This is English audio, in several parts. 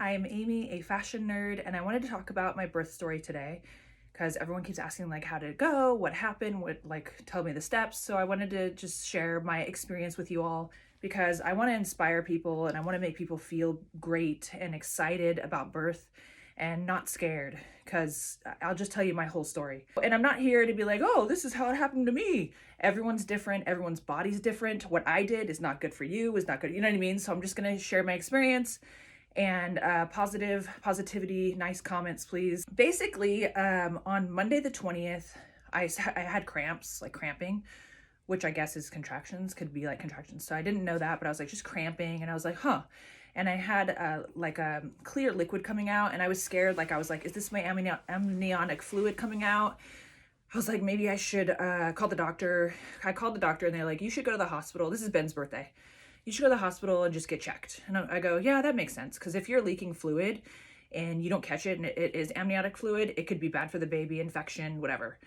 I'm Amy, a fashion nerd, and I wanted to talk about my birth story today because everyone keeps asking like how did it go, what happened, what like tell me the steps. So I wanted to just share my experience with you all because I want to inspire people and I want to make people feel great and excited about birth and not scared because I'll just tell you my whole story. And I'm not here to be like, oh, this is how it happened to me. Everyone's different, everyone's body's different. What I did is not good for you, is not good, you know what I mean? So I'm just going to share my experience and positivity, nice comments, please. Basically, on Monday the 20th, I had cramps, like cramping, which I guess is contractions, could be like contractions. So I didn't know that, but I was like just cramping and I was like, huh. And I had like a clear liquid coming out and I was scared. Like I was like, is this my amniotic fluid coming out? I was like, maybe I should call the doctor. I called the doctor and they're like, you should go to the hospital. This is Ben's birthday. You should go to the hospital and just get checked. And I go, yeah, that makes sense. Because if you're leaking fluid and you don't catch it and it is amniotic fluid, it could be bad for the baby, infection, whatever.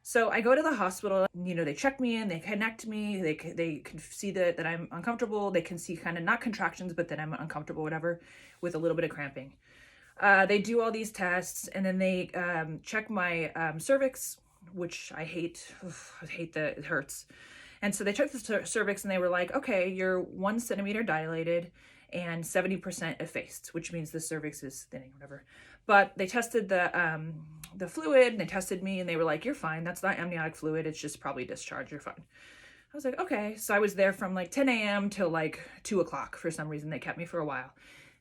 So I go to the hospital, you know, they check me in, they connect me, they can see that I'm uncomfortable. They can see kind of not contractions, but that I'm uncomfortable, whatever, with a little bit of cramping. They do all these tests and then they check my cervix, which I hate. Ugh, I hate that it hurts. And so they checked the cervix and they were like, okay, you're 1 centimeter dilated and 70% effaced, which means the cervix is thinning, whatever. But they tested the fluid and they tested me and they were like, you're fine. That's not amniotic fluid. It's just probably discharge. You're fine. I was like, okay. So I was there from like 10 a.m. till like 2 o'clock. For some reason, they kept me for a while.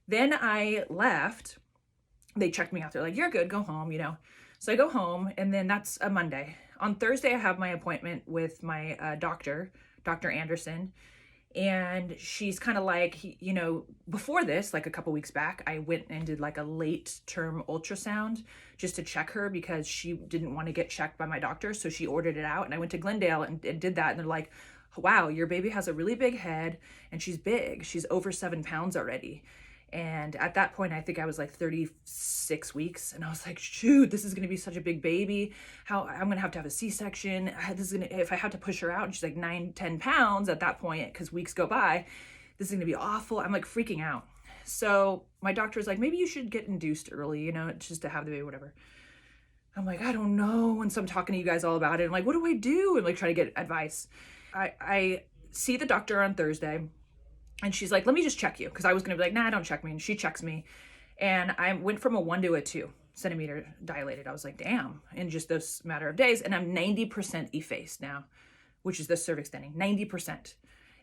Then I left. They checked me out. They're like, you're good. Go home, you know. So I go home and then that's a Monday. On Thursday, I have my appointment with my doctor, Dr. Anderson. And she's kind of like, you know, before this, like a couple weeks back, I went and did like a late term ultrasound just to check her because she didn't want to get checked by my doctor. So she ordered it out. And I went to Glendale and did that. And they're like, wow, your baby has a really big head and she's big. She's over 7 pounds already. And at that point, I think I was like 36 weeks. And I was like, shoot, this is going to be such a big baby. How I'm going to have a C-section. This is gonna, if I have to push her out and she's like 9-10 pounds at that point, because weeks go by, this is going to be awful. I'm like freaking out. So my doctor was like, maybe you should get induced early, you know, just to have the baby, whatever. I'm like, I don't know. And so I'm talking to you guys all about it. I'm like, what do I do? And like try to get advice. I see the doctor on Thursday. And she's like, let me just check you. Because I was going to be like, nah, don't check me. And she checks me. And I went from a 1 to a 2 centimeter dilated. I was like, damn, in just this matter of days. And I'm 90% effaced now, which is the cervix thinning, 90%.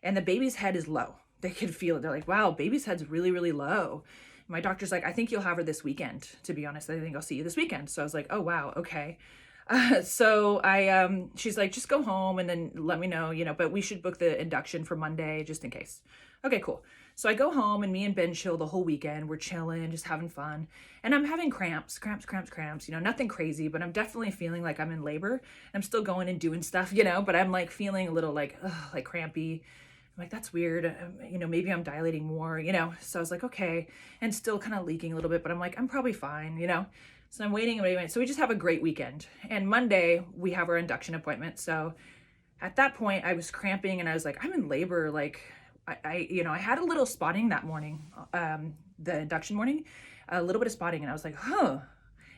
And the baby's head is low. They can feel it. They're like, wow, baby's head's really, really low. My doctor's like, I think you'll have her this weekend, to be honest. I think I'll see you this weekend. So I was like, oh, wow, okay. So she's like, just go home and then let me know, you know, but we should book the induction for Monday just in case. Okay, cool. So I go home and me and Ben chill the whole weekend. We're chilling, just having fun. And I'm having cramps, you know, nothing crazy, but I'm definitely feeling like I'm in labor. I'm still going and doing stuff, you know, but I'm like feeling a little like, ugh, like crampy. I'm like, that's weird. You know, maybe I'm dilating more, you know? So I was like, okay. And still kind of leaking a little bit, but I'm like, I'm probably fine, you know? So I'm waiting and waiting. So we just have a great weekend. And Monday we have our induction appointment. So at that point I was cramping and I was like, I'm in labor. Like I you know, I had a little spotting that morning, the induction morning, a little bit of spotting. And I was like, huh,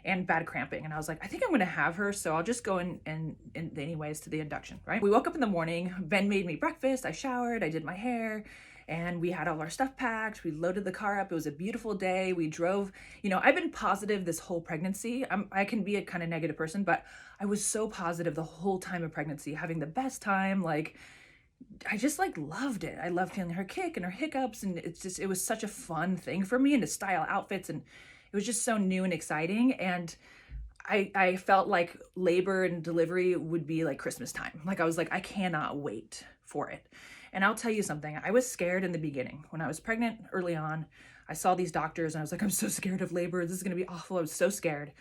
and bad cramping. And I was like, I think I'm going to have her. So I'll just go in anyways to the induction, right? We woke up in the morning, Ben made me breakfast. I showered, I did my hair. And we had all our stuff packed. We loaded the car up. It was a beautiful day. We drove, you know, I've been positive this whole pregnancy. I can be a kind of negative person, but I was so positive the whole time of pregnancy, having the best time. Like, I just like loved it. I loved feeling her kick and her hiccups. And it was such a fun thing for me and to style outfits. And it was just so new and exciting. And I felt like labor and delivery would be like Christmas time. Like I was like, I cannot wait for it. And I'll tell you something, I was scared in the beginning. When I was pregnant early on, I saw these doctors and I was like, I'm so scared of labor. This is going to be awful. I was so scared.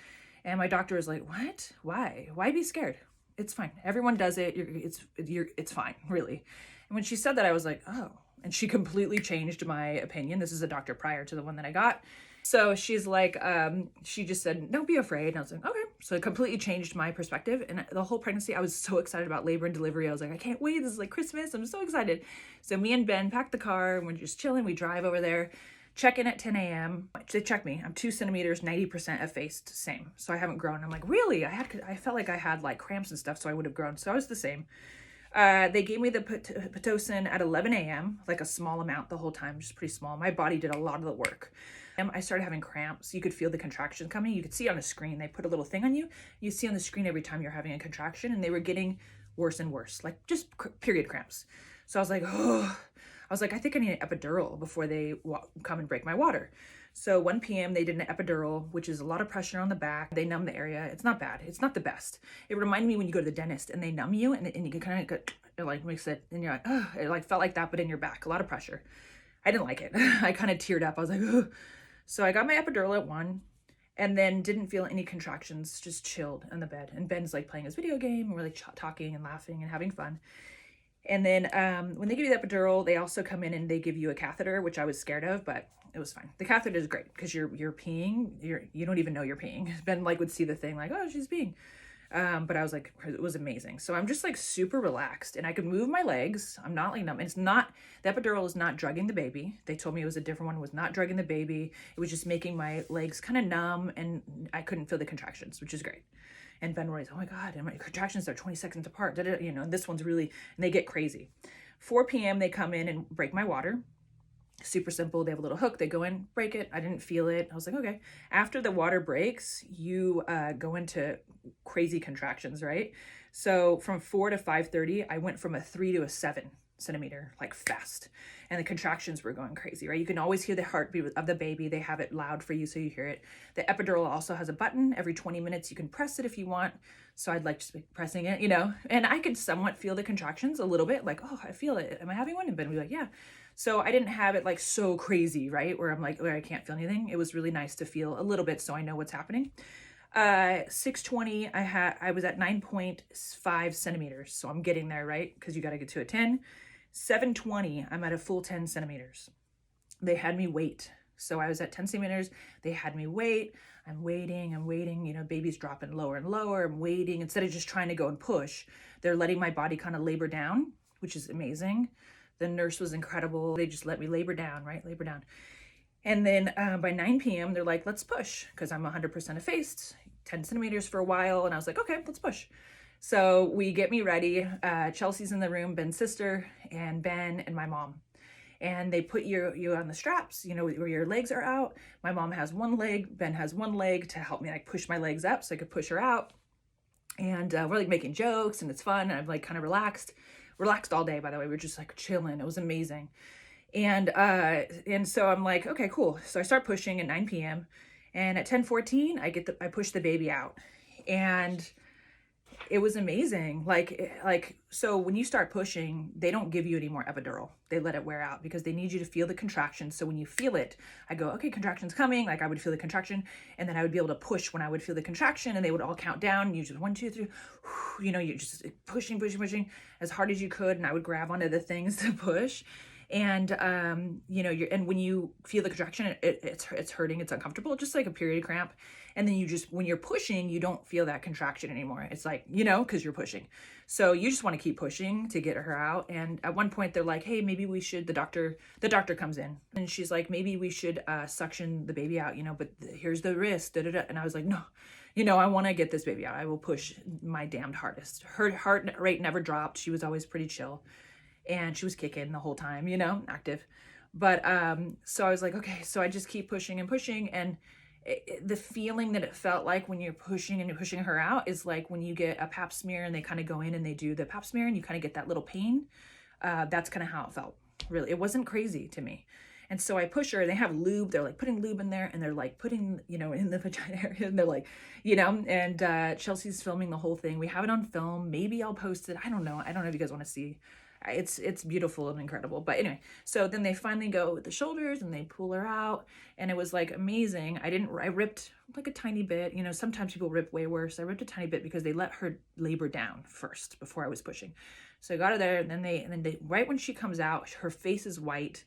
And my doctor was like, what? Why? Why be scared? It's fine. Everyone does it. It's fine, really. And when she said that, I was like, oh. And she completely changed my opinion. This is a doctor prior to the one that I got. So she's like, she just said, don't be afraid. And I was like, okay. So it completely changed my perspective. And the whole pregnancy, I was so excited about labor and delivery. I was like, I can't wait. This is like Christmas. I'm so excited. So me and Ben packed the car and we're just chilling. We drive over there Check in at 10 a.m. They check me. I'm 2 centimeters, 90% effaced, same. So I haven't grown. I'm like, really? I felt like I had like cramps and stuff, so I would have grown. So I was the same. They gave me the Pitocin at 11 a.m., like a small amount the whole time, just pretty small. My body did a lot of the work. I started having cramps. You could feel the contractions coming. You could see on the screen. They put a little thing on you. You see on the screen every time you're having a contraction, and they were getting worse and worse, like just period cramps. So I was like, oh, I think I need an epidural before they come and break my water. So 1 p.m. they did an epidural, which is a lot of pressure on the back. They numb the area. It's not bad. It's not the best. It reminded me when you go to the dentist and they numb you and you can kind of it like makes it, and you're like, oh, it like felt like that, but in your back, a lot of pressure. I didn't like it. I kind of teared up. I was like, ugh. So I got my epidural at 1 and then didn't feel any contractions, just chilled in the bed. And Ben's like playing his video game and we're like talking and laughing and having fun. And then when they give you the epidural, they also come in and they give you a catheter, which I was scared of, but it was fine. The catheter is great because you're peeing. You don't even know you're peeing. Ben like would see the thing like, oh, she's peeing. But I was like, it was amazing. So I'm just like super relaxed and I could move my legs. I'm not like numb. It's not, the epidural is not drugging the baby. They told me it was a different one, was not drugging the baby. It was just making my legs kind of numb and I couldn't feel the contractions, which is great. And Ben Roy's, oh my God, and my contractions are 20 seconds apart. You know, this one's really, and they get crazy. 4 p.m. they come in and break my water. Super simple. They have a little hook. They go in, break it. I didn't feel it. I was like, okay. After the water breaks, you go into crazy contractions, right? So from 4 to 5:30, I went from a 3 to a 7 centimeter, like fast. And the contractions were going crazy, right? You can always hear the heartbeat of the baby. They have it loud for you so you hear it. The epidural also has a button. Every 20 minutes you can press it if you want. So I'd like to be pressing it, you know, and I could somewhat feel the contractions a little bit, like, oh, I feel it. Am I having one? And Ben would be like, yeah. So I didn't have it like so crazy, right? Where I'm like, where I can't feel anything. It was really nice to feel a little bit so I know what's happening. 6:20, I was at 9.5 centimeters. So I'm getting there, right? Because you got to get to a 10. 7:20, I'm at a full 10 centimeters. They had me wait. So I was at 10 centimeters. They had me wait. I'm waiting, you know, baby's dropping lower and lower. I'm waiting. Instead of just trying to go and push, they're letting my body kind of labor down, which is amazing. The nurse was incredible. They just let me labor down, right? Labor down. And then by 9 p.m., they're like, let's push, because I'm 100% effaced, 10 centimeters for a while. And I was like, okay, let's push. So we get me ready. Chelsea's in the room, Ben's sister, and Ben and my mom. And they put you on the straps, you know, where your legs are out. My mom has one leg, Ben has one leg to help me like push my legs up so I could push her out. And we're like making jokes and it's fun. And I'm like kind of relaxed all day, by the way. We're just like chilling. It was amazing. And so I'm like, okay, cool. So I start pushing at 9 p.m. and at 10:14, I push the baby out. And it was amazing. Like, so when you start pushing, they don't give you any more epidural. They let it wear out because they need you to feel the contraction. So when you feel it, I go, okay, contraction's coming. Like I would feel the contraction and then I would be able to push when I would feel the contraction and they would all count down. You just 1, 2, 3, you know, you're just pushing as hard as you could. And I would grab onto the things to push. And, you know, and when you feel the contraction, it's hurting, it's uncomfortable, just like a period cramp. And then when you're pushing, you don't feel that contraction anymore. It's like, you know, cause you're pushing. So you just want to keep pushing to get her out. And at one point they're like, hey, maybe we should, the doctor comes in and she's like, maybe we should, suction the baby out, you know, but here's the risk, da, da, da. And I was like, no, you know, I want to get this baby out. I will push my damned hardest. Her heart rate never dropped. She was always pretty chill. And she was kicking the whole time, you know, active. But so I was like, okay, so I just keep pushing and pushing. And the feeling that it felt like when you're pushing and you're pushing her out is like when you get a pap smear and they kind of go in and they do the pap smear and you kind of get that little pain. That's kind of how it felt, really. It wasn't crazy to me. And so I push her and they have lube. They're like putting lube in there and they're like putting, you know, in the vagina area and they're like, you know, and Chelsea's filming the whole thing. We have it on film. Maybe I'll post it. I don't know. I don't know if you guys want to see. It's beautiful and incredible. But anyway, so then they finally go with the shoulders and they pull her out and it was like amazing. I ripped like a tiny bit, you know, sometimes people rip way worse. I ripped a tiny bit because they let her labor down first before I was pushing. So I got her there and then they right when she comes out, her face is white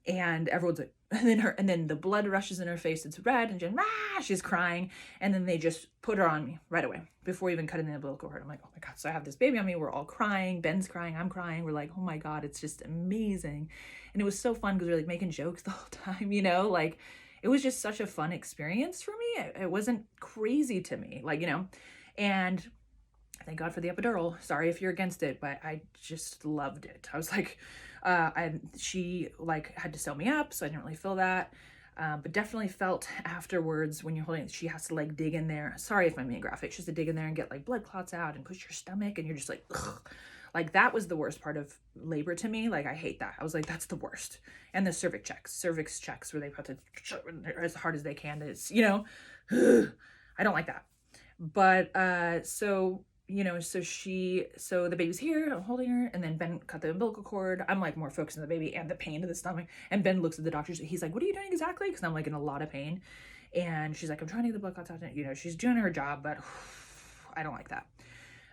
And everyone's like, and then the blood rushes in her face, it's red, and Jen, she's crying. And then they just put her on me right away before even cutting the umbilical cord. I'm like, oh my God. So I have this baby on me. We're all crying. Ben's crying. I'm crying. We're like, oh my God, it's just amazing. And it was so fun because we were like making jokes the whole time, you know, like it was just such a fun experience for me. It wasn't crazy to me, like, you know, and thank God for the epidural. Sorry if you're against it, but I just loved it. I was like, she like had to sew me up, so I didn't really feel that. But definitely felt afterwards when you're holding it, she has to like dig in there. Sorry if I'm being graphic. She has to dig in there and get like blood clots out and push your stomach, and you're just like, ugh. Like that was the worst part of labor to me. Like I hate that. I was like, that's the worst. And the cervix checks where they put to as hard as they can. It's, you know, I don't like that. But so you know, so the baby's here, I'm holding her, and then Ben cut the umbilical cord. I'm like more focused on the baby and the pain to the stomach. And Ben looks at the doctor. He's like, what are you doing exactly? Because I'm like in a lot of pain. And she's like, I'm trying to get the blood clots out. You know, she's doing her job, but I don't like that.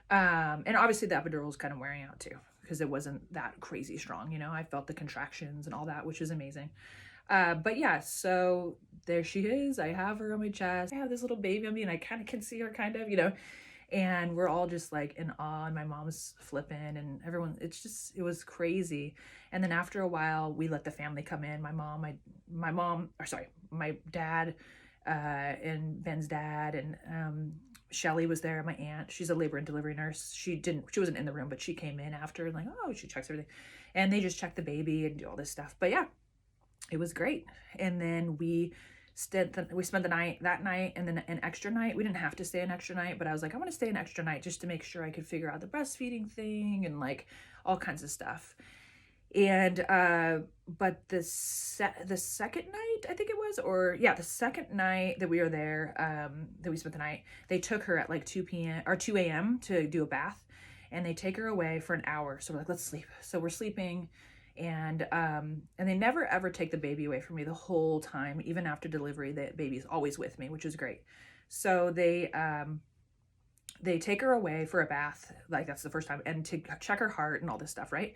And obviously the epidural is kind of wearing out too, because it wasn't that crazy strong. You know, I felt the contractions and all that, which was amazing. But yeah, so there she is. I have her on my chest. I have this little baby on me, and I kind of can see her kind of, you know, and we're all just like in awe, and my mom's flipping, and everyone, it was crazy. And then after a while, we let the family come in. My dad, and Ben's dad, and Shelly was there, my aunt. She's a labor and delivery nurse. She wasn't in the room, but she came in after, and like, oh, she checks everything. And they just check the baby and do all this stuff. But yeah, it was great. And then we spent the night that night, and then an extra night. We didn't have to stay an extra night, but I was like, I want to stay an extra night just to make sure I could figure out the breastfeeding thing and like all kinds of stuff. And but the second night, I think it was, or yeah, the second night that we were there, that we spent the night, they took her at like 2 p.m. or 2 a.m. to do a bath, and they take her away for an hour. So we're like, let's sleep. So we're sleeping. And they never ever take the baby away from me the whole time. Even after delivery, the baby's always with me, which is great. So they take her away for a bath, like that's the first time, and to check her heart and all this stuff, right?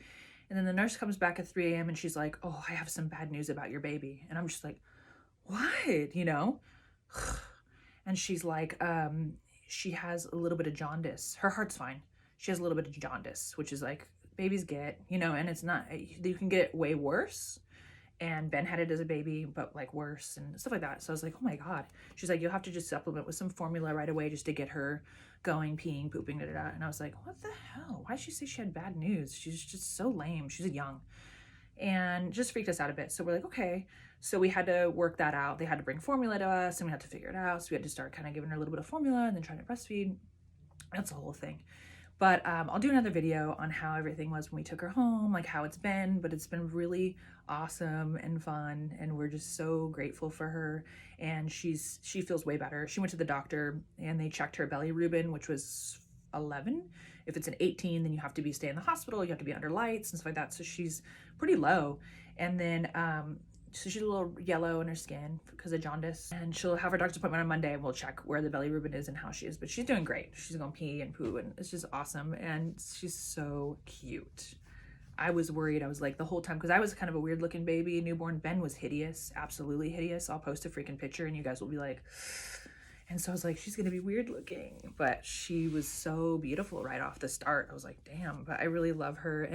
And then the nurse comes back at 3 a.m. and she's like, oh, I have some bad news about your baby. And I'm just like, what? You know? And she's like, she has a little bit of jaundice. Her heart's fine. She has a little bit of jaundice, which is like babies get, you know, and it's not, you can get it way worse. And Ben had it as a baby, but like worse and stuff like that. So I was like, oh my God. She's like, you'll have to just supplement with some formula right away just to get her going, peeing, pooping, da da da. And I was like, what the hell? Why'd she say she had bad news? She's just so lame. She's young. And just freaked us out a bit. So we're like, okay. So we had to work that out. They had to bring formula to us, and we had to figure it out. So we had to start kind of giving her a little bit of formula and then trying to breastfeed. That's the whole thing. But I'll do another video on how everything was when we took her home, like how it's been, but it's been really awesome and fun, and we're just so grateful for her. And she feels way better. She went to the doctor and they checked her belly Reuben, which was 11. If it's an 18, then you have to stay in the hospital, you have to be under lights and stuff like that. So she's pretty low. And then so she's a little yellow in her skin because of jaundice, and she'll have her doctor's appointment on Monday, and we'll check where the belly Reuben is and how she is. But she's doing great. She's gonna pee and poo, and it's just awesome. And she's so cute. I was worried. I was like the whole time, because I was kind of a weird looking baby, newborn. Ben was hideous, absolutely hideous. I'll post a freaking picture and you guys will be like, and so I was like, she's gonna be weird looking, but she was so beautiful right off the start. I was like, damn, but I really love her.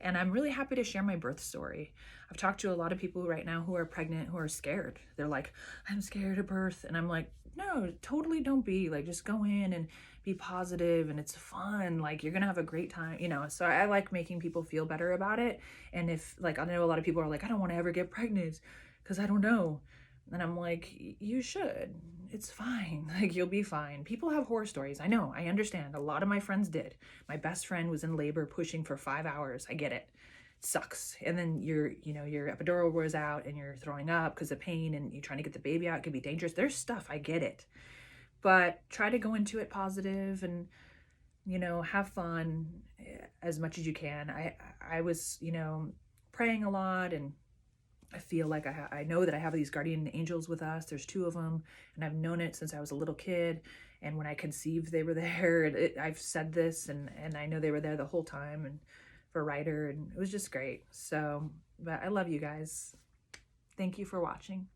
And I'm really happy to share my birth story. I've talked to a lot of people right now who are pregnant, who are scared. They're like, I'm scared of birth. And I'm like, no, totally don't be. Like, just go in and be positive, and it's fun. Like, you're gonna have a great time, you know? So I like making people feel better about it. And if, like, I know a lot of people are like, I don't want to ever get pregnant because I don't know. And I'm like, you should. It's fine. Like, you'll be fine. People have horror stories. I know. I understand. A lot of my friends did. My best friend was in labor pushing for 5 hours. I get it. It sucks. And then your epidural wears out and you're throwing up because of pain, and you're trying to get the baby out. It can be dangerous. There's stuff. I get it. But try to go into it positive and, have fun as much as you can. I was, praying a lot, and I feel like I know that I have these guardian angels with us. There's 2 of them, and I've known it since I was a little kid. And when I conceived, they were there. I've said this, and I know they were there the whole time, and for Ryder, and it was just great. So, but I love you guys. Thank you for watching.